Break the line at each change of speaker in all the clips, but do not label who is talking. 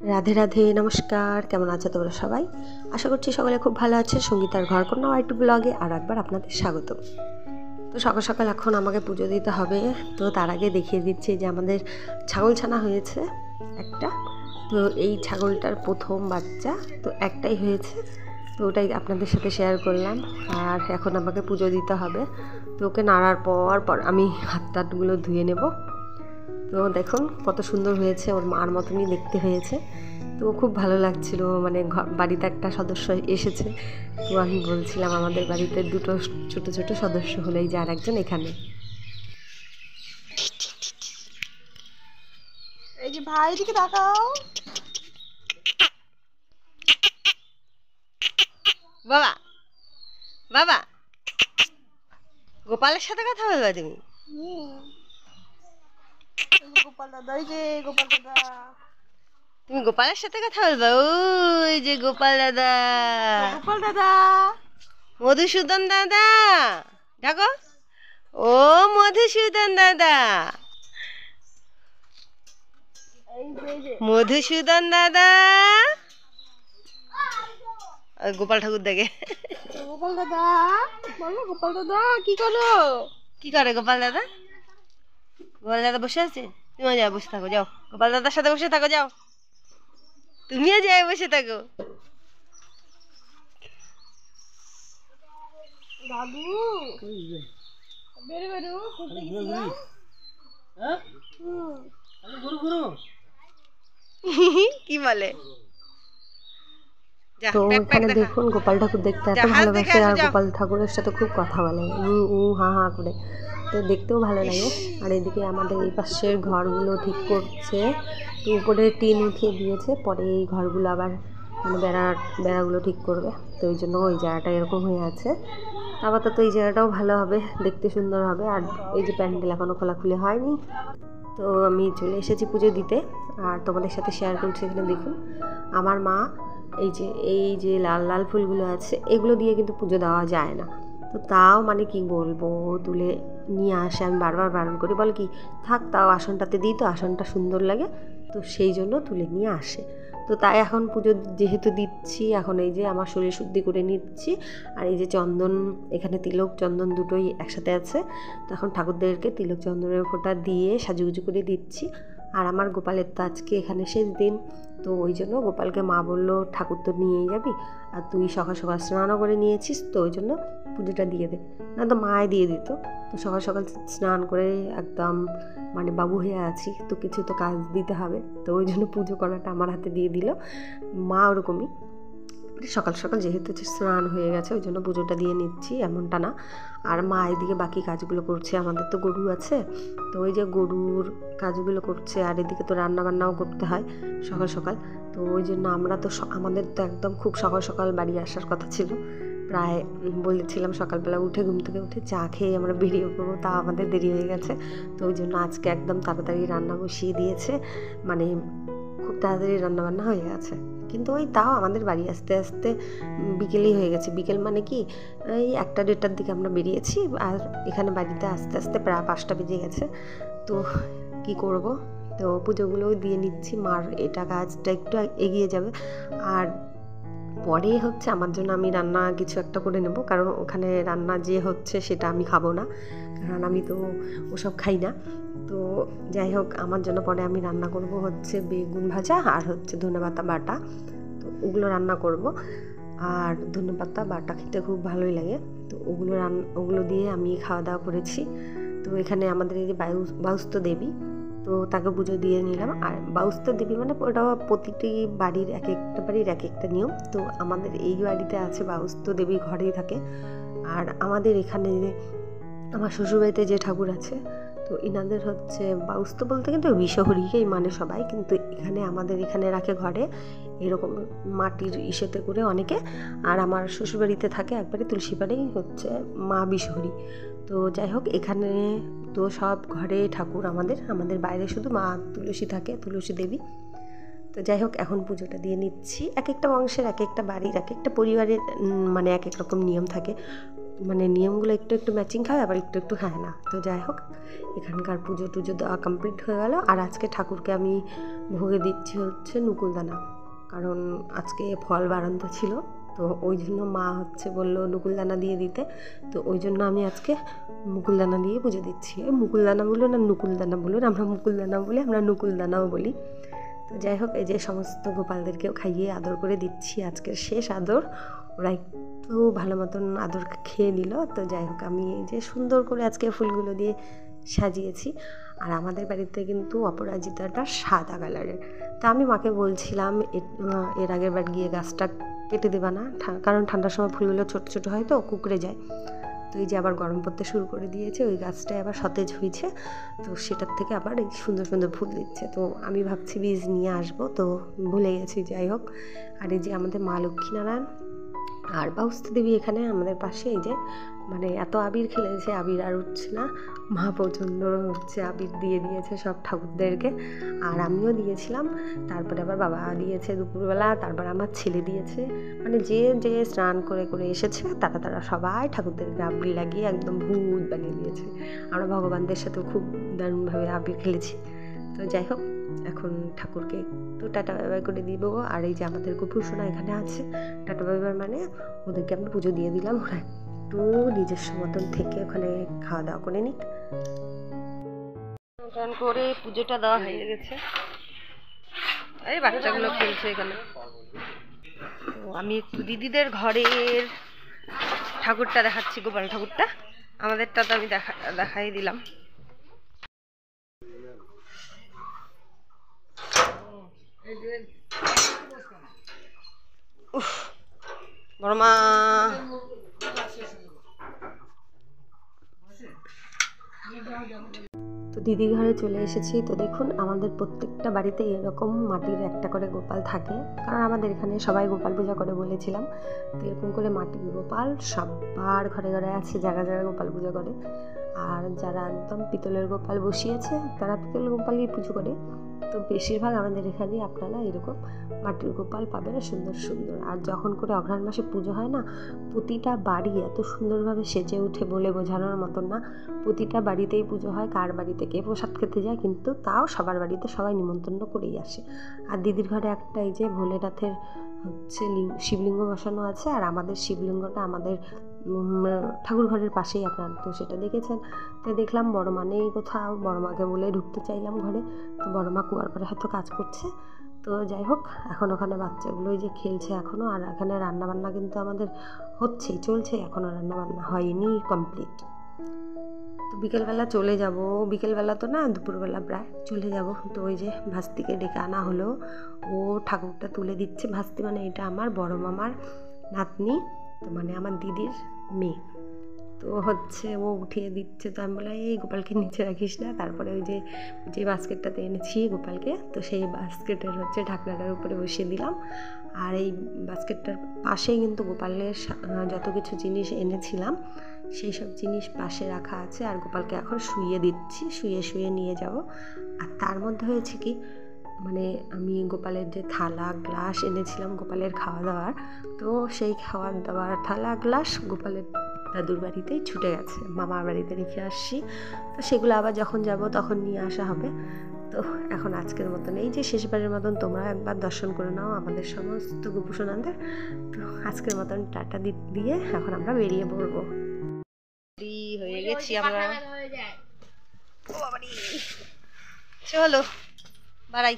রাধে রাধে, নমস্কার। কেমন আছো তোমরা সবাই? আশা করছি সকলে খুব ভালো আছে। সঙ্গীতার ঘরকন্যা আইটু ব্লগে আর একবার আপনাদের স্বাগত। তো সকাল সকাল এখন আমাকে পুজো দিতে হবে, তো তার আগে দেখিয়ে দিচ্ছি যে আমাদের ছাগল ছানা হয়েছে একটা। তো এই ছাগলটার প্রথম বাচ্চা, তো একটাই হয়েছে, তো ওটাই আপনাদের সাথে শেয়ার করলাম। আর এখন আমাকে পুজো দিতে হবে, তো ওকে নাড়ার পর আমি হাত টাতগুলো ধুয়ে নেব। তো দেখুন কত সুন্দর হয়েছে, ওর মার মতনই দেখতে হয়েছে। তো খুব ভালো লাগছিল, মানে বাড়িতে একটা সদস্য এসেছে। তো আমি বলছিলাম আমাদের বাড়িতে দুটো ছোট ছোট সদস্য হলেই যে আর একজন এখানে।
এই যে ভাই দিকে তাকাও।
বাবা বাবা, গোপালের সাথে কথা বলবা তুমি?
গোপাল দাদা, এই যে গোপাল দাদা।
তুমি গোপালের সাথে কথা বলবা? ওই যে গোপাল দাদা,
গোপাল দাদা,
মধুসূদন দাদা ডাকো। ও মধুসূদন দাদা, মধুসূদন দাদা। গোপাল ঠাকুর দেখে।
গোপাল দাদা বলো, গোপাল দাদা কি করো?
কি করে গোপাল দাদা? গোপাল দাদা বসে আছে, তুমিও যাও বসে থাকো, যাও গোপাল দাদার সাথে বসে থাকো, যাও তুমিও যাই বসে থাকো।
দাদু বেরো বেরো, ঘুরতে গেছিলাম।
কি বলে?
তো এখানে দেখুন গোপাল ঠাকুর দেখতে এত ভালোবাসে, আর গোপাল ঠাকুরের সাথে খুব কথা বলে, হা হা করে। তো দেখতেও ভালো লাগে। আর এদিকে আমাদের এই পাশের ঘরগুলো ঠিক করছে, তো উপরে টিন উঠিয়ে দিয়েছে, পরে এই ঘরগুলো আবার মানে বেড়াগুলো ঠিক করবে। তো ওই জন্য ওই জায়গাটা এরকম হয়ে আছে। আপাতত এই জায়গাটাও ভালো হবে, দেখতে সুন্দর হবে। আর এই যে প্যান্ডেল এখনও খোলাখুলি হয়নি। তো আমি চলে এসেছি পুজো দিতে, আর তোমাদের সাথে শেয়ার করছি। এখানে দেখুন আমার মা এই যে লাল লাল ফুলগুলো আছে, এগুলো দিয়ে কিন্তু পুজো দেওয়া যায় না। তো তাও মানে কি বলবো, তুলে নিয়ে আসে। আমি বারবার বারণ করি, বলে কি থাক, তাও আসনটাতে দিই, তো আসনটা সুন্দর লাগে, তো সেই জন্য তুলে নিয়ে আসে। তো তাই এখন পুজো যেহেতু দিচ্ছি, এখন এই যে আমার শরীর শুদ্ধি করে নিচ্ছি। আর এই যে চন্দন, এখানে তিলক চন্দন দুটোই একসাথে আছে। তো এখন ঠাকুরদেরকে তিলক চন্দনের ফোঁটা দিয়ে সাজুগুজু করে দিচ্ছি। আর আমার গোপালের তো আজকে এখানে শেষ দিন, তো ওই জন্য গোপালকে মা বললো ঠাকুর তো নিয়েই যাবি, আর তুই সকাল সকাল স্নানও করে নিয়েছিস, তো ওই জন্য পুজোটা দিয়ে দে। না তো মায়ে দিয়ে দিত। তো সকাল সকাল স্নান করে একদম মানে বাবু হয়ে আছি, তো কিছু তো কাজ দিতে হবে, তো ওই জন্য পুজো করাটা আমার হাতে দিয়ে দিল। মা ওরকমই সকাল সকাল যেহেতু স্নান হয়ে গেছে, ওই জন্য পুজোটা দিয়ে নিচ্ছি, এমনটা না। আর মা এদিকে বাকি কাজগুলো করছে। আমাদের তো গরু আছে, তো ওই যে গরুর কাজগুলো করছে। আর এদিকে তো রান্না বান্নাও করতে হয় সকাল সকাল। তো ওই জন্য আমরা তো আমাদের তো একদম খুব সকাল সকাল বাড়ি আসার কথা ছিল। প্রায় বলেছিলাম সকালবেলা উঠে ঘুম থেকে উঠে চা খেয়ে আমরা বেরিয়ে পড়বো, তা আমাদের দেরি হয়ে গেছে। তো ওই জন্য আজকে একদম তাড়াতাড়ি রান্না বসিয়ে দিয়েছে, মানে খুব তাড়াতাড়ি রান্নাবান্না হয়ে গেছে। কিন্তু ওই তাও আমাদের বাড়ি আসতে আসতে বিকেলই হয়ে গেছে। বিকেল মানে কি এই 1টা-1:30টার দিকে আমরা বেরিয়েছি, আর এখানে বাড়িতে আস্তে আস্তে প্রায় 5টা বেজে গেছে। তো কি করব, তো পুজোগুলোও দিয়ে নিচ্ছি। মার এটা কাজটা একটু এগিয়ে যাবে, আর পরে হচ্ছে আমার জন্য আমি রান্না কিছু একটা করে নেব, কারণ ওখানে রান্না যে হচ্ছে সেটা আমি খাবো না, কারণ আমি তো ওসব খাই না। তো যাই হোক, আমার জন্য পরে আমি রান্না করব হচ্ছে বেগুন ভাজা আর হচ্ছে ধনেপাতা বাটা, তো ওগুলো রান্না করব। আর ধনেপাতা বাটা খেতে খুব ভালোই লাগে, তো ওগুলো দিয়ে আমি খাওয়া দাওয়া করেছি। তো এখানে আমাদের এই যে বাউস্ত দেবী, তো তাকে পুজো দিয়ে নিলাম। আর বাউস্ত দেবী মানে ওটা প্রতিটি বাড়ির এক একটা বাড়ির এক একটা নিয়ম। তো আমাদের এই বাড়িতে আছে বাউস্ত দেবী ঘরেই থাকে। আর আমাদের এখানে আমার শ্বশুরবাড়িতে যে ঠাকুর আছে, তো ইনাদের হচ্ছে বাউস্ত বলতে কিন্তু বিষহরিকেই মানে সবাই, কিন্তু এখানে আমাদের এখানে রাখে ঘরে এরকম মাটির ইসেতে করে অনেকে। আর আমার শ্বশুরবাড়িতে থাকে একবারে তুলসী পাড়েই হচ্ছে মা বিষহরি। তো যাই হোক, এখানে তো সব ঘরে ঠাকুর আমাদের বাইরে শুধু মা তুলসী থাকে, তুলসী দেবী। তো যাই হোক, এখন পুজোটা দিয়ে নিচ্ছি। এক একটা বংশের এক একটা বাড়ির এক একটা পরিবারের মানে এক এক রকম নিয়ম থাকে। মানে নিয়মগুলো একটু একটু ম্যাচিং খায়, আবার একটু একটু খায় না। তো যাই হোক, এখানকার পুজো টুজো দেওয়া কমপ্লিট হয়ে গেল। আর আজকে ঠাকুরকে আমি ভোগে দিচ্ছি হচ্ছে নকুলদানা, কারণ আজকে ফল বারান্ত ছিল, তো ওই জন্য মা হচ্ছে বললো নকুলদানা দিয়ে দিতে। তো ওই জন্য আমি আজকে মুকুলদানা দিয়ে পুজো দিচ্ছি। মুকুলদানা বলুন আর নকুলদানা বলুন, আমরা মুকুলদানা বলি, আমরা নকুলদানাও বলি। তো যাই হোক, এই যে সমস্ত গোপালদেরকেও খাইয়ে আদর করে দিচ্ছি, আজকের শেষ আদর। ওরা একটু ভালো মতন আদর খেয়ে নিল। তো যাই হোক, আমি এই যে সুন্দর করে আজকে ফুলগুলো দিয়ে সাজিয়েছি। আর আমাদের বাড়িতে কিন্তু অপরাজিতাটা সাদা কালারের। তা আমি মাকে বলছিলাম এর আগের বার গিয়ে গাছটা কেটে দেবা না, কারণ ঠান্ডার সময় ফুলগুলো ছোটো ছোটো হয় তো কুঁকড়ে যায়। তো এই যে আবার গরম পড়তে শুরু করে দিয়েছে, ওই গাছটায় আবার সতেজ হয়েছে, তো সেটার থেকে আবার এই সুন্দর সুন্দর ফুল দিচ্ছে। তো আমি ভাবছি বীজ নিয়ে আসবো, তো ভুলে গেছি। যাই হোক, আর এই যে আমাদের মা লক্ষ্মীনারায়ণ আর বাউস্তি দেবী এখানে আমাদের পাশে, এই যে মানে এত আবির খেলেছে, আবির আর উঠছে না। মা প্রচণ্ড হচ্ছে আবির দিয়ে দিয়েছে সব ঠাকুরদেরকে, আর আমিও দিয়েছিলাম। তারপরে আবার বাবা দিয়েছে দুপুরবেলা, তারপর আমার ছেলে দিয়েছে। মানে যে যে স্নান করে করে এসেছে তারা সবাই ঠাকুরদেরকে আবির লাগিয়ে একদম ভূত বানিয়ে দিয়েছে। আমরা ভগবানদের সাথেও খুব দারুণভাবে আবির খেলেছি। তো যাই হোক, এখন ঠাকুরকে একটু টাটা বাই বাই করে দিব। আর এই যে আমাদের গোপুসোনা এখানে আছে, টাটা বাই বাই মানে ওদেরকে আমরা পুজো দিয়ে দিলাম, ওরা একটু নিজস্ব মতন থেকে ওখানে খাওয়া দাওয়া করে নিক। স্নান করে পুজোটা দেওয়া হয়ে গেছে, এই বাচ্চাগুলো খেলছে এখানে। তো আমি একটু দিদিদের ঘরের ঠাকুরটা দেখাচ্ছি, গোপাল ঠাকুরটা। আমাদেরটা তো আমি দেখাই দিলাম। বড়মা তো দিদির ঘরে চলে এসেছি। তো দেখুন, আমাদের প্রত্যেকটা বাড়িতে এরকম মাটির একটা করে গোপাল থাকে, কারণ আমাদের এখানে সবাই গোপাল পূজা করে বলেছিলাম। তো এরকম করে মাটির গোপাল সবার ঘরে ঘরে আছে, যারা যারা গোপাল পূজা করে। আর যারা একদম পিতলের গোপাল বসিয়েছে তারা পিতলের গোপালই পুজো করে। তো বেশিরভাগ আমাদের এখানে আপনারা এরকম মাটির গোপাল পাবেন সুন্দর সুন্দর। আর যখন করে অঘ্রাণ মাসে পুজো হয় না, প্রতিটা বাড়ি এত সুন্দরভাবে সেজে উঠে বলে বোঝানোর মতন না। প্রতিটা বাড়িতেই পুজো হয়, কার বাড়িতে কে প্রসাদ খেতে যায়, কিন্তু তাও সবার বাড়িতে সবাই নিমন্ত্রণ করেই আসে। আর দিদির ঘরে একটা এই যে ভোলেনাথের হচ্ছে শিবলিঙ্গ বসানো আছে, আর আমাদের শিবলিঙ্গটা আমাদের ঠাকুর ঘরের পাশেই, আপনারা তো সেটা দেখেছেন। তো দেখলাম বড় মা নেই কোথাও, বড় মাকে বলে ঢুকতে চাইলাম ঘরে, তো বড় মা কুয়ার ঘরে হয়তো কাজ করছে। তো যাই হোক, এখন ওখানে বাচ্চাগুলোই যে খেলছে এখনও। আর এখানে রান্নাবান্না কিন্তু আমাদের হচ্ছেই, চলছে, এখনও রান্নাবান্না হয়নি কমপ্লিট। তো বিকেলবেলা চলে যাব, বিকেলবেলা তো না, দুপুরবেলা প্রায় চলে যাব। তো ওই যে ভাস্তিকে ডেকে আনা হলো, ও ঠাকুরটা তুলে দিচ্ছে। ভাস্তি মানে এটা আমার বড় মামার নাতনি, তো মানে আমার দিদির মেয়ে। তো হচ্ছে ও উঠিয়ে দিচ্ছে। তো আমি বললাম এই গোপালকে নিচে রাখিস না। তারপরে ওই যে বাস্কেটটাতে এনেছি গোপালকে, তো সেই বাস্কেটের হচ্ছে ঢাকনাটার উপরে বসিয়ে দিলাম। আর এই বাস্কেটটার পাশেই কিন্তু গোপালের যত কিছু জিনিস এনেছিলাম সেই সব জিনিস পাশে রাখা আছে। আর গোপালকে এখন শুইয়ে দিচ্ছি, শুয়ে শুয়ে নিয়ে যাব। আর তার মধ্যে হয়েছে কি, মানে আমি গোপালের যে থালা গ্লাস এনেছিলাম গোপালের খাওয়া দাওয়ার, তো সেই খাওয়া দাওয়ার থালা গ্লাস গোপালের দাদুর বাড়িতেই ছুটে গেছে, মামার বাড়িতে রেখে আসছি। তো সেগুলো আবার যখন যাব তখন নিয়ে আসা হবে। তো এখন আজকের মতন এই যে শেষবারের মতন তোমরা একবার দর্শন করে নাও আমাদের সমস্ত গোপুসোনাদের। তো আজকের মতন টাটা দিয়ে এখন আমরা বেরিয়ে পড়বো। হয়ে গেছি আমরা, চলো বাড়াই।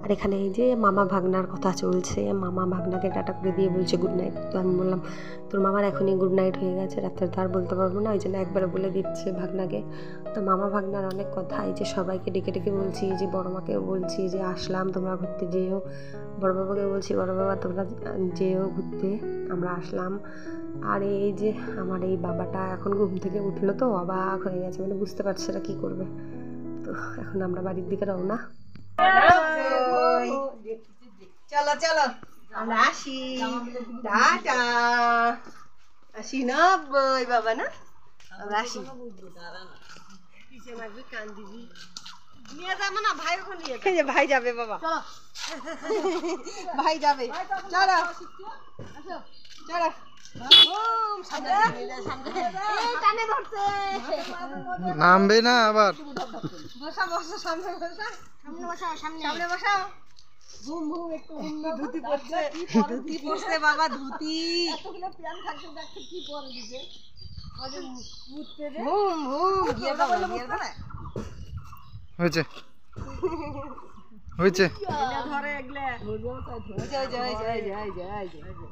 আর এখানে এই যে মামা ভাগনার কথা চলছে, মামা ভাগনাকে টাটা করে দিয়ে বলছে গুড নাইট। তো আমি বললাম তোর মামার এখনই গুড নাইট হয়ে গেছে, রাত্রে তো আর বলতে পারবো না, ওই জন্য একবারে বলে দিচ্ছে ভাগনাকে। তো মামা ভাগনার অনেক কথা, এই যে সবাইকে ডেকে ডেকে বলছি, যে বড় মাকেও বলছি যে আসলাম, তোমরা ঘুরতে যেও। বড় বাবাকে বলছি বড় বাবা তোমরা যেও ঘুরতে, আমরা আসলাম। আর এই যে আমার এই বাবাটা এখন ঘুম থেকে উঠলো, তো অবাক হয়ে গেছে, মানে বুঝতে পারছে না কী করবে। তো এখন আমরা বাড়ির দিকে রওনা। চলো চলো আমরা আসি, টাটা। আসি 90 বাবা, না আমরা আসি। কান দিবি নিয়ে যাবো না, ভাই ওখানে নিয়ে ভাই যাবে বাবা, ভাই যাবে, চলো।
নামবে না আবার।
বাবা ধুতি
হয়েছে হয়েছে।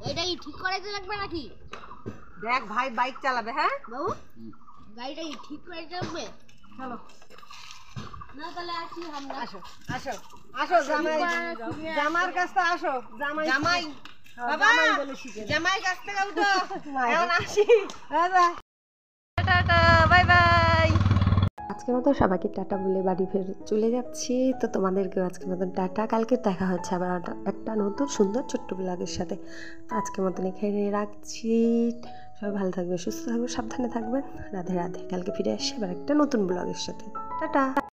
এটাই ঠিক করাইতে লাগবে নাকি?
দেখ ভাই বাইক চালাবে। হ্যাঁ
বাবু গাড়িটা ঠিক করাইতে লাগবে। চলো না তাহলে আসি আমরা।
আসো আসো আসো জামাই জামার কাছে আসো। জামাই জামাই বাবা জামাই কাছ থেকে উঠো। এখন আসি। Tata bye bye.
আজকের মতো সবাইকে টাটা বলে বাড়ি ফেরত চলে যাচ্ছি। তো তোমাদেরকেও আজকের মতন টাটা। কালকে দেখা হচ্ছে আবার একটা নতুন সুন্দর ছোট্ট ব্লগের সাথে। তো আজকের মতন এখানে রাখছি। সবাই ভালো থাকবে, সুস্থ থাকবে, সাবধানে থাকবেন। রাধে রাধে। কালকে ফিরে আসছি আবার একটা নতুন ব্লগের সাথে। টাটা।